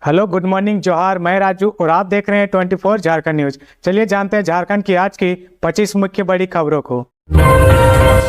Hello, good morning, जोहार। मैं राजू और आप देख रहे हैं 24 झारखंड न्यूज। चलिए जानते हैं झारखंड की आज की 25 मुख्य बड़ी खबरों को।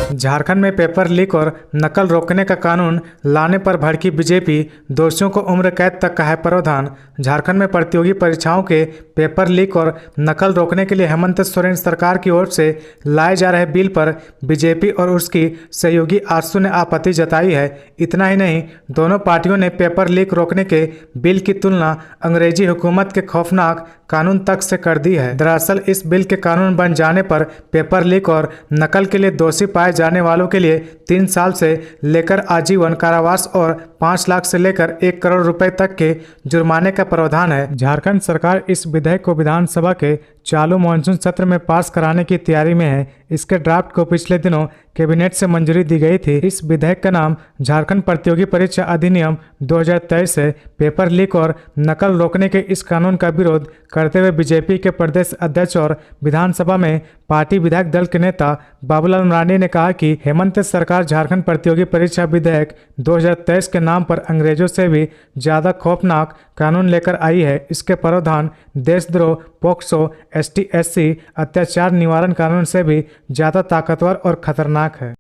झारखंड में पेपर लीक और नकल रोकने का कानून लाने पर भड़की बीजेपी, दोषियों को उम्र कैद तक का है प्रावधान। झारखंड में प्रतियोगी परीक्षाओं के पेपर लीक और नकल रोकने के लिए हेमंत सोरेन सरकार की ओर से लाए जा रहे बिल पर बीजेपी और उसकी सहयोगी आरसू ने आपत्ति जताई है। इतना ही नहीं, दोनों पार्टियों ने पेपर लीक रोकने के बिल की तुलना अंग्रेजी हुकूमत के खौफनाक कानून तक से कर दी है। दरअसल इस बिल के कानून बन जाने पर पेपर लीक और नकल के लिए दोषी पाए जाने वालों के लिए 3 साल से लेकर आजीवन कारावास और 5 लाख से लेकर 1 करोड़ रुपए तक के जुर्माने का प्रावधान है। झारखंड सरकार इस विधेयक को विधानसभा के चालू मानसून सत्र में पास कराने की तैयारी में है। इसके ड्राफ्ट को पिछले दिनों कैबिनेट से मंजूरी दी गई थी। इस विधेयक का नाम झारखंड प्रतियोगी परीक्षा अधिनियम 2023 है। पेपर लीक और नकल रोकने के इस कानून का विरोध करते हुए बीजेपी के प्रदेश अध्यक्ष और विधानसभा में पार्टी विधायक दल के नेता बाबूलाल मरांडी ने कहा कि हेमंत सरकार झारखंड प्रतियोगी परीक्षा विधेयक 2023 के नाम पर अंग्रेजों से भी ज्यादा खौफनाक कानून लेकर आई है। इसके प्रावधान देशद्रोह, पोक्सो, ST/SC अत्याचार निवारण कानून से भी ज्यादा ताकतवर और खतरनाक है।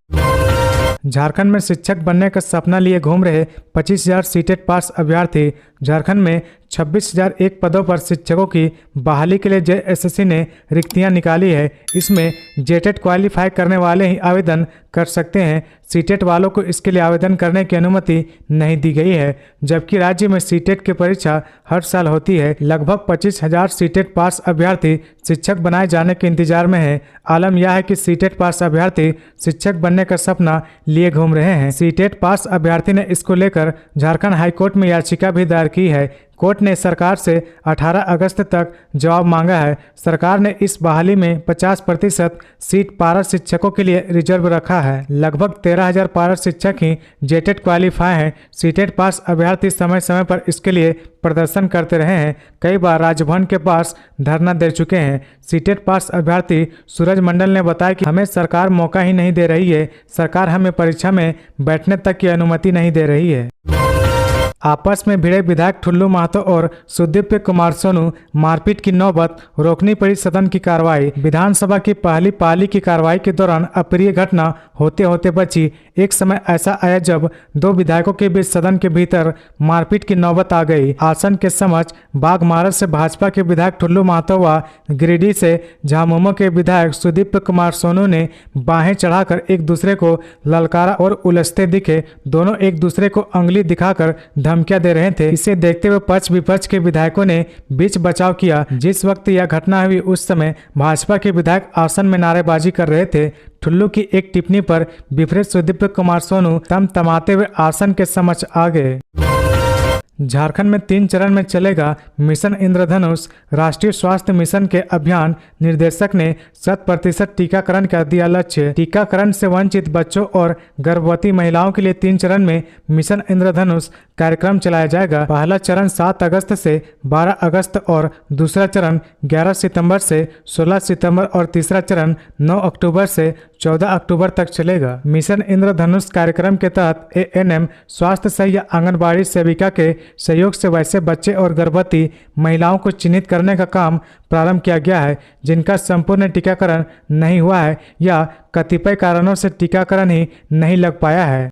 झारखंड में शिक्षक बनने का सपना लिए घूम रहे 25,000 सीटेट पास अभ्यर्थी। झारखंड में 26,001 पदों पर शिक्षकों की बहाली के लिए JSSC ने रिक्तियां निकाली है। इसमें जेटेट क्वालिफाई करने वाले ही आवेदन कर सकते हैं। सीटेट वालों को इसके लिए आवेदन करने की अनुमति नहीं दी गई है, जबकि राज्य में सीटेट की परीक्षा हर साल होती है। लगभग 25,000 सीटेट पास अभ्यर्थी शिक्षक बनाए जाने के इंतजार में है। आलम यह है कि सीटेट पास अभ्यर्थी शिक्षक बनने का सपना लिए घूम रहे हैं। सीटेट पास अभ्यर्थी ने इसको लेकर झारखंड हाईकोर्ट में याचिका भी दायर की है। कोर्ट ने सरकार से 18 अगस्त तक जवाब मांगा है। सरकार ने इस बहाली में 50% सीट पारा शिक्षकों के लिए रिजर्व रखा है। लगभग 13,000 पारा शिक्षक ही जेटेट क्वालिफाई हैं। सीटेट पास अभ्यर्थी समय समय पर इसके लिए प्रदर्शन करते रहे हैं। कई बार राजभवन के पास धरना दे चुके हैं। सीटेट पास अभ्यर्थी सूरज मंडल ने बताया कि हमें सरकार मौका ही नहीं दे रही है। सरकार हमें परीक्षा में बैठने तक की अनुमति नहीं दे रही है। आपस में भिड़े विधायक ठुल्लू महतो और सुदीप्य कुमार सोनू, मारपीट की नौबत, रोकनी पड़ी सदन की कार्रवाई। विधानसभा की पहली पाली की कार्रवाई के दौरान अप्रिय घटना होते होते बची। एक समय ऐसा आया जब 2 विधायकों के बीच सदन के भीतर मारपीट की नौबत आ गई। आसन के समक्ष बाघमारा से भाजपा के विधायक ठुल्लू महतो व गिरिडीह से झामुमो के विधायक सुदीप्य कुमार सोनू ने बाहें चढ़ाकर एक दूसरे को ललकारा और उलझते दिखे। दोनों एक दूसरे को अंगुली दिखाकर धमकियां दे रहे थे। इसे देखते हुए पक्ष विपक्ष के विधायकों ने बीच बचाव किया। जिस वक्त यह घटना हुई उस समय भाजपा के विधायक आसन में नारेबाजी कर रहे थे। ठुल्लू की एक टिप्पणी पर विपरीत सुदीप्य कुमार सोनू तमतमाते हुए आसन के समक्ष आ गए। झारखंड में 3 चरण में चलेगा मिशन इंद्रधनुष। राष्ट्रीय स्वास्थ्य मिशन के अभियान निर्देशक ने 100% टीकाकरण का दिया लक्ष्य। टीकाकरण से वंचित बच्चों और गर्भवती महिलाओं के लिए 3 चरण में मिशन इंद्रधनुष कार्यक्रम चलाया जाएगा। पहला चरण 7 अगस्त से 12 अगस्त और दूसरा चरण 11 सितंबर से 16 सितंबर और तीसरा चरण 9 अक्टूबर से 14 अक्टूबर तक चलेगा। मिशन इंद्रधनुष कार्यक्रम के तहत ANM स्वास्थ्य सही या आंगनबाड़ी सेविका के सहयोग से वैसे बच्चे और गर्भवती महिलाओं को चिन्हित करने का काम प्रारंभ किया गया है जिनका संपूर्ण टीकाकरण नहीं हुआ है या कतिपय कारणों से टीकाकरण ही नहीं लग पाया है।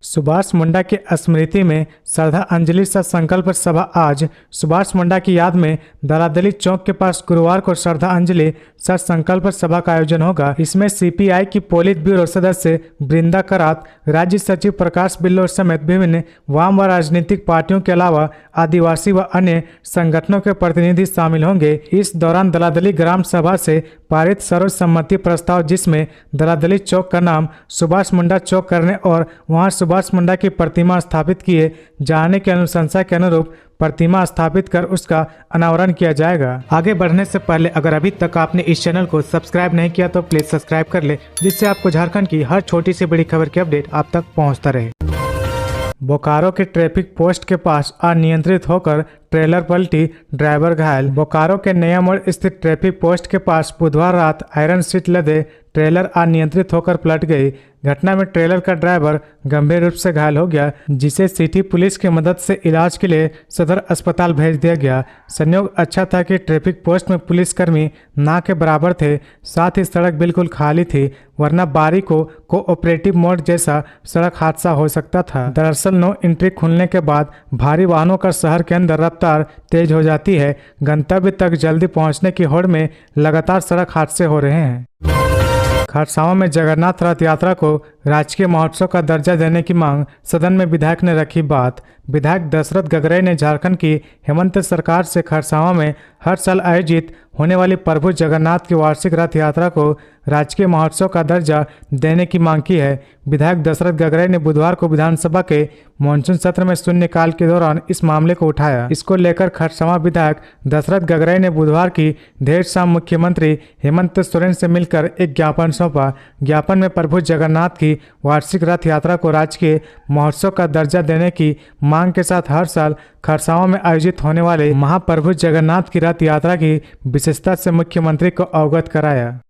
सुभाष मुंडा की स्मृति में श्रद्धांजलि सह संकल्प सभा आज। सुभाष मुंडा की याद में दलादली चौक के पास गुरुवार को श्रद्धांजलि सह संकल्प सभा का आयोजन होगा। इसमें CPI की पोलित ब्यूरो सदस्य वृंदा करात, राज्य सचिव प्रकाश बिल्लोर समेत विभिन्न वाम व राजनीतिक पार्टियों के अलावा आदिवासी व अन्य संगठनों के प्रतिनिधि शामिल होंगे। इस दौरान दलादली ग्राम सभा से पारित सर्वसम्मति प्रस्ताव, जिसमें दलादली चौक का नाम सुभाष मुंडा चौक करने और वहां सुभाष मुंडा की प्रतिमा स्थापित किए जाने की अनुशंसा के अनुरूप प्रतिमा स्थापित कर उसका अनावरण किया जाएगा। आगे बढ़ने से पहले अगर अभी तक आपने इस चैनल को सब्सक्राइब नहीं किया तो प्लीज सब्सक्राइब कर ले, जिससे आपको झारखंड की हर छोटी से बड़ी खबर की अपडेट आप तक पहुंचता रहे। बोकारो के ट्रैफिक पोस्ट के पास अनियंत्रित होकर ट्रेलर पलटी, ड्राइवर घायल। बोकारो के नया मोड़ स्थित ट्रैफिक पोस्ट के पास बुधवार रात आयरन शीट लदे ट्रेलर अनियंत्रित होकर पलट गई। घटना में ट्रेलर का ड्राइवर गंभीर रूप से घायल हो गया, जिसे सिटी पुलिस की मदद से इलाज के लिए सदर अस्पताल भेज दिया गया। संयोग अच्छा था कि ट्रैफिक पोस्ट में पुलिसकर्मी ना के बराबर थे, साथ ही सड़क बिल्कुल खाली थी, वरना बारी को कोऑपरेटिव मोड जैसा सड़क हादसा हो सकता था। दरअसल नो एंट्री खुलने के बाद भारी वाहनों का शहर के अंदर रफ्तार तेज हो जाती है। गंतव्य तक जल्दी पहुंचने की होड़ में लगातार सड़क हादसे हो रहे हैं। खरसावां में जगन्नाथ रथ यात्रा को राजकीय महोत्सव का दर्जा देने की मांग सदन में विधायक ने रखी बात। विधायक दशरथ गगरई ने झारखंड की हेमंत सरकार से खरसावां में हर साल आयोजित होने वाली प्रभु जगन्नाथ की वार्षिक रथ यात्रा को राजकीय महोत्सव का दर्जा देने की मांग की है। विधायक दशरथ गगरई ने बुधवार को विधानसभा के मानसून सत्र में शून्यकाल के दौरान इस मामले को उठाया। इसको लेकर खरसावां विधायक दशरथ गगरई ने बुधवार की देर शाम मुख्यमंत्री हेमंत सोरेन से मिलकर एक ज्ञापन सौंपा। ज्ञापन में प्रभु जगन्नाथ की वार्षिक रथ यात्रा को राजकीय महोत्सव का दर्जा देने की मांग के साथ हर साल खरसावां में आयोजित होने वाले महाप्रभु जगन्नाथ की रथ यात्रा की विशेषता से मुख्यमंत्री को अवगत कराया।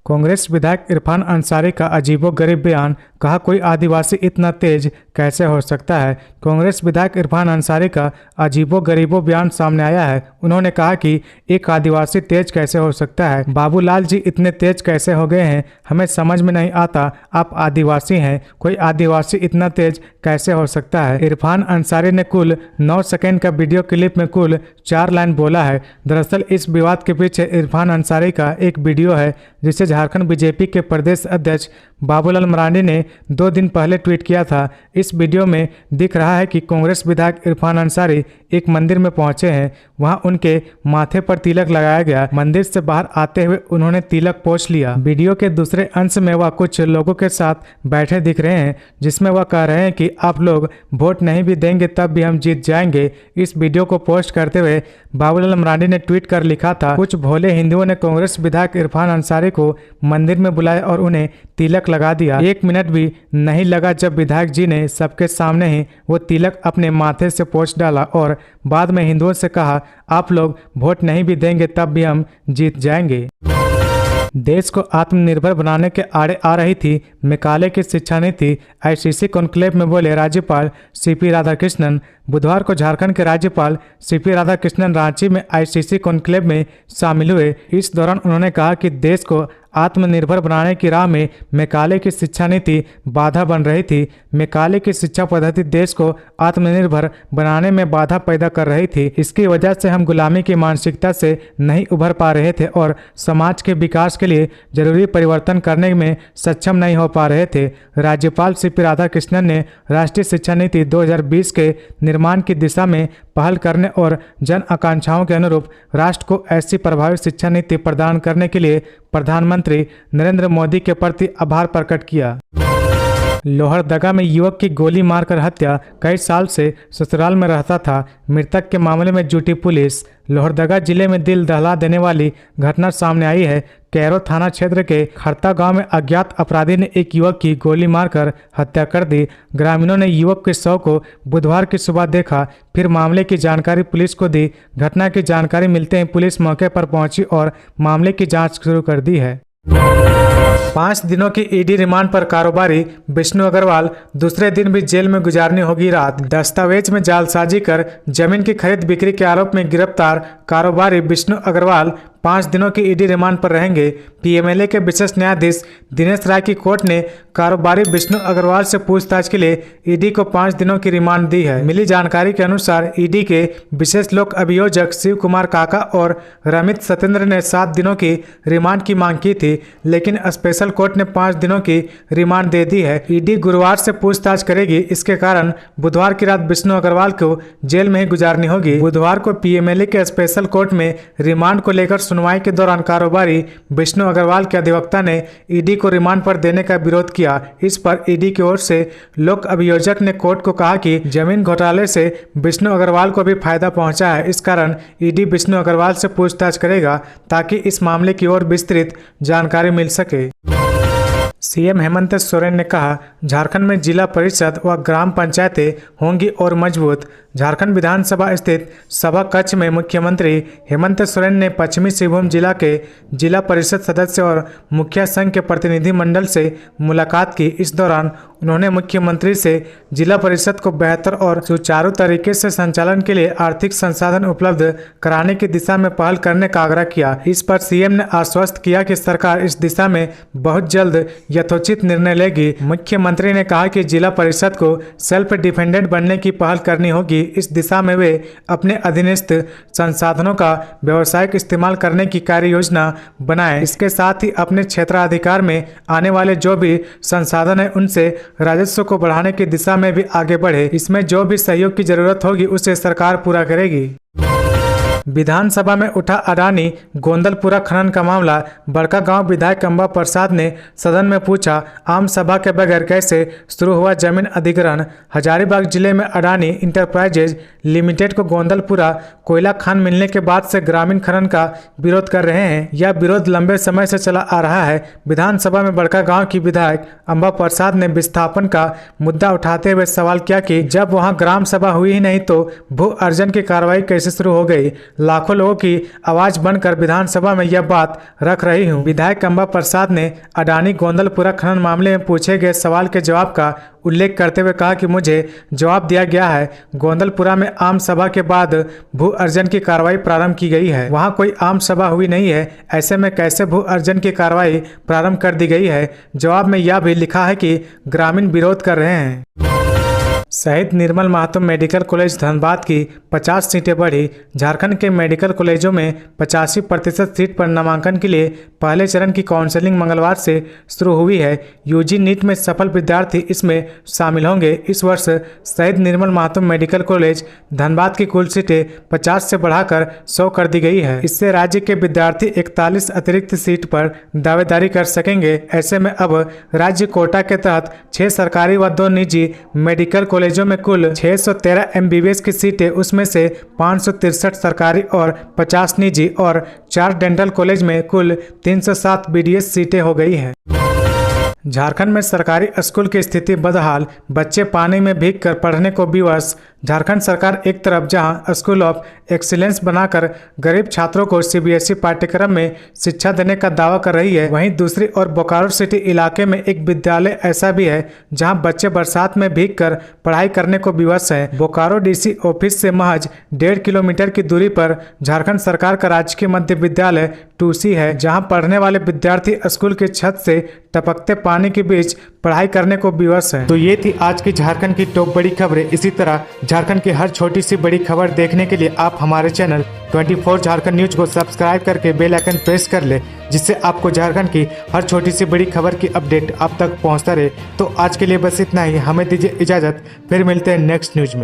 कांग्रेस विधायक इरफान अंसारी का अजीबोगरीब बयान, कहा कोई आदिवासी इतना तेज कैसे हो सकता है। कांग्रेस विधायक इरफान अंसारी का अजीबोगरीब बयान सामने आया है। उन्होंने कहा कि एक आदिवासी तेज कैसे हो सकता है। बाबूलाल जी इतने तेज कैसे हो गए हैं, हमें समझ में नहीं आता। आप आदिवासी हैं, कोई आदिवासी इतना तेज कैसे हो सकता है। इरफान अंसारी ने कुल 9 सेकंड का वीडियो क्लिप में कुल 4 लाइन बोला है। दरअसल इस विवाद के पीछे इरफान अंसारी का एक वीडियो है, जिसे झारखंड बीजेपी के प्रदेश अध्यक्ष बाबूलाल मरांडी ने 2 दिन पहले ट्वीट किया था। इस वीडियो में दिख रहा है कि कांग्रेस विधायक इरफान अंसारी एक मंदिर में पहुंचे हैं। वहां उनके माथे पर तिलक लगाया गया। मंदिर से बाहर आते हुए उन्होंने तिलक पोंछ लिया। वीडियो के दूसरे अंश में वह कुछ लोगों के साथ बैठे दिख रहे हैं, जिसमें वह कह रहे हैं कि आप लोग वोट नहीं भी देंगे तब भी हम जीत जाएंगे। इस वीडियो को पोस्ट करते हुए बाबूलाल मरांडी ने ट्वीट कर लिखा था, कुछ भोले हिंदुओं ने कांग्रेस विधायक इरफान अंसारी को मंदिर में बुलाया और उन्हें तिलक लगा दिया। 1 मिनट भी नहीं लगा जब विधायक जी ने सबके सामने ही वो तिलक अपने माथे से पोंछ डाला और बाद में हिंदुओं से कहा, आप लोग वोट नहीं भी देंगे तब भी हम जीत जाएंगे। देश को आत्मनिर्भर बनाने के आड़े आ रही थी मेकाले की शिक्षा नीति, आईसीसी कॉन्क्लेव में बोले राज्यपाल सीपी राधाकृष्णन। बुधवार को झारखंड के राज्यपाल सीपी राधाकृष्णन रांची में आईसीसी कॉन्क्लेव में शामिल हुए। इस दौरान उन्होंने कहा कि देश को आत्मनिर्भर बनाने की राह में मेकाले की शिक्षा नीति बाधा बन रही थी। मेकाले की शिक्षा पद्धति देश को आत्मनिर्भर बनाने में बाधा पैदा कर रही थी। इसकी वजह से हम गुलामी की मानसिकता से नहीं उभर पा रहे थे और समाज के विकास के लिए जरूरी परिवर्तन करने में सक्षम नहीं हो पा रहे थे। राज्यपाल सीपी राधाकृष्णन ने राष्ट्रीय शिक्षा नीति 2020 के निर्माण की दिशा में पहल करने और जन आकांक्षाओं के अनुरूप राष्ट्र को ऐसी प्रभावी शिक्षा नीति प्रदान करने के लिए प्रधानमंत्री नरेंद्र मोदी के प्रति आभार प्रकट किया। लोहरदगा में युवक की गोली मारकर हत्या, कई साल से ससुराल में रहता था। मृतक के मामले में जुटी पुलिस। लोहरदगा जिले में दिल दहला देने वाली घटना सामने आई है। कैरो थाना क्षेत्र के खरता गांव में अज्ञात अपराधी ने एक युवक की गोली मारकर हत्या कर दी। ग्रामीणों ने युवक के शव को बुधवार की सुबह देखा, फिर मामले की जानकारी पुलिस को दी। घटना की जानकारी मिलते ही पुलिस मौके पर पहुंची और मामले की जांच शुरू कर दी है। 5 दिनों की ईडी रिमांड पर कारोबारी विष्णु अग्रवाल, दूसरे दिन भी जेल में गुजारनी होगी रात। दस्तावेज में जालसाजी कर जमीन की खरीद बिक्री के आरोप में गिरफ्तार कारोबारी विष्णु अग्रवाल 5 दिनों की ईडी रिमांड पर रहेंगे। पीएमएलए के विशेष न्यायाधीश दिनेश राय की कोर्ट ने कारोबारी विष्णु अग्रवाल से पूछताछ के लिए ईडी को 5 दिनों की रिमांड दी है। मिली जानकारी के अनुसार ईडी के विशेष लोक अभियोजक शिव कुमार काका और रमित सत्येंद्र ने 7 दिनों की रिमांड की मांग की थी, लेकिन स्पेशल कोर्ट ने 5 दिनों की रिमांड दे दी है। ईडी गुरुवार से पूछताछ करेगी। इसके कारण बुधवार की रात विष्णु अग्रवाल को जेल में ही गुजारनी होगी। बुधवार को पीएमएलए के स्पेशल कोर्ट में रिमांड को लेकर सुनवाई के दौरान कारोबारी विष्णु अग्रवाल के अधिवक्ता ने ईडी को रिमांड पर देने का विरोध किया। इस पर ईडी की ओर से लोक अभियोजक ने कोर्ट को कहा कि जमीन घोटाले से विष्णु अग्रवाल को भी फायदा पहुंचा है। इस कारण ईडी विष्णु अग्रवाल से पूछताछ करेगा ताकि इस मामले की ओर विस्तृत जानकारी मिल सके। सीएम हेमंत सोरेन ने कहा, झारखंड में जिला परिषद व ग्राम पंचायतें होंगी और मजबूत। झारखंड विधानसभा स्थित सभा कक्ष में मुख्यमंत्री हेमंत सोरेन ने पश्चिमी सिंहभूम जिला के जिला परिषद सदस्य और मुखिया संघ के प्रतिनिधि मंडल से मुलाकात की। इस दौरान उन्होंने मुख्यमंत्री से जिला परिषद को बेहतर और सुचारू तरीके से संचालन के लिए आर्थिक संसाधन उपलब्ध कराने की दिशा में पहल करने का आग्रह किया। इस पर सीएम ने आश्वस्त किया कि सरकार इस दिशा में बहुत जल्द यथोचित निर्णय लेगी। मुख्यमंत्री ने कहा कि जिला परिषद को सेल्फ डिपेंडेंट बनने की पहल करनी होगी। इस दिशा में वे अपने अधीनस्थ संसाधनों का व्यावसायिक इस्तेमाल करने की कार्य योजना बनाएं। इसके साथ ही अपने क्षेत्राधिकार में आने वाले जो भी संसाधन है उनसे राजस्व को बढ़ाने की दिशा में भी आगे बढ़े। इसमें जो भी सहयोग की जरूरत होगी उसे सरकार पूरा करेगी। विधानसभा में उठा अडानी गोंदलपुरा खनन का मामला। बड़कागांव विधायक अंबा प्रसाद ने सदन में पूछा, आम सभा के बगैर कैसे शुरू हुआ जमीन अधिग्रहण। हजारीबाग जिले में अडानी इंटरप्राइजेज लिमिटेड को गोंदलपुरा कोयला खान मिलने के बाद से ग्रामीण खनन का विरोध कर रहे हैं। यह विरोध लंबे समय से चला आ रहा है। विधानसभा में बड़कागांव की विधायक अंबा प्रसाद ने विस्थापन का मुद्दा उठाते हुए सवाल किया कि जब वहां ग्राम सभा हुई ही नहीं तो भू अर्जन की कार्रवाई कैसे शुरू हो गई। लाखों लोगों की आवाज बनकर विधानसभा में यह बात रख रही हूं। विधायक अंबा प्रसाद ने अडानी गोंदलपुरा खनन मामले में पूछे गए सवाल के जवाब का उल्लेख करते हुए कहा कि मुझे जवाब दिया गया है। गोंदलपुरा में आम सभा के बाद भू अर्जन की कार्रवाई प्रारंभ की गई है। वहां कोई आम सभा हुई नहीं है। ऐसे में कैसे भू अर्जन की कार्रवाई प्रारंभ कर दी गई है। जवाब में यह भी लिखा है कि ग्रामीण विरोध कर रहे हैं। शहीद निर्मल महतो मेडिकल कॉलेज धनबाद की 50 सीटें बढ़ी। झारखंड के मेडिकल कॉलेजों में 85% सीट पर नामांकन के लिए पहले चरण की काउंसलिंग मंगलवार से शुरू हुई है। यूजी नीट में सफल विद्यार्थी इसमें शामिल होंगे। इस वर्ष शहीद निर्मल महतो मेडिकल कॉलेज धनबाद की कुल सीटें 50 से बढ़ाकर 100 कर दी गई है। इससे राज्य के विद्यार्थी 41 अतिरिक्त सीट पर दावेदारी कर सकेंगे। ऐसे में अब राज्य कोटा के तहत 6 सरकारी व 2 निजी मेडिकल कॉलेजों में कुल 613 MBBS की सीटें, उसमें से 563 सरकारी और 50 निजी और 4 डेंटल कॉलेज में कुल 307 BDS सीटें हो गई हैं। झारखंड में सरकारी स्कूल की स्थिति बदहाल। बच्चे पानी में भीग कर पढ़ने को विवश। झारखंड सरकार एक तरफ जहां स्कूल ऑफ एक्सीलेंस बनाकर गरीब छात्रों को CBSE पाठ्यक्रम में शिक्षा देने का दावा कर रही है, वहीं दूसरी ओर बोकारो सिटी इलाके में एक विद्यालय ऐसा भी है जहां बच्चे बरसात में भीग कर पढ़ाई करने को विवश है। बोकारो DC ऑफिस से महज 1.5 किलोमीटर की दूरी पर झारखंड सरकार का राजकीय मध्य विद्यालय टूसी है, जहाँ पढ़ने वाले विद्यार्थी स्कूल की छत से टपकते पानी के बीच पढ़ाई करने को विवश है। तो ये थी आज की झारखंड की टॉप बड़ी खबरें। इसी तरह झारखंड की हर छोटी सी बड़ी खबर देखने के लिए आप हमारे चैनल 24 झारखंड न्यूज को सब्सक्राइब करके बेल आइकन प्रेस कर ले, जिससे आपको झारखंड की हर छोटी सी बड़ी खबर की अपडेट आप तक पहुंचता रहे। तो आज के लिए बस इतना ही। हमें दीजिए इजाजत, फिर मिलते हैं नेक्स्ट न्यूज में।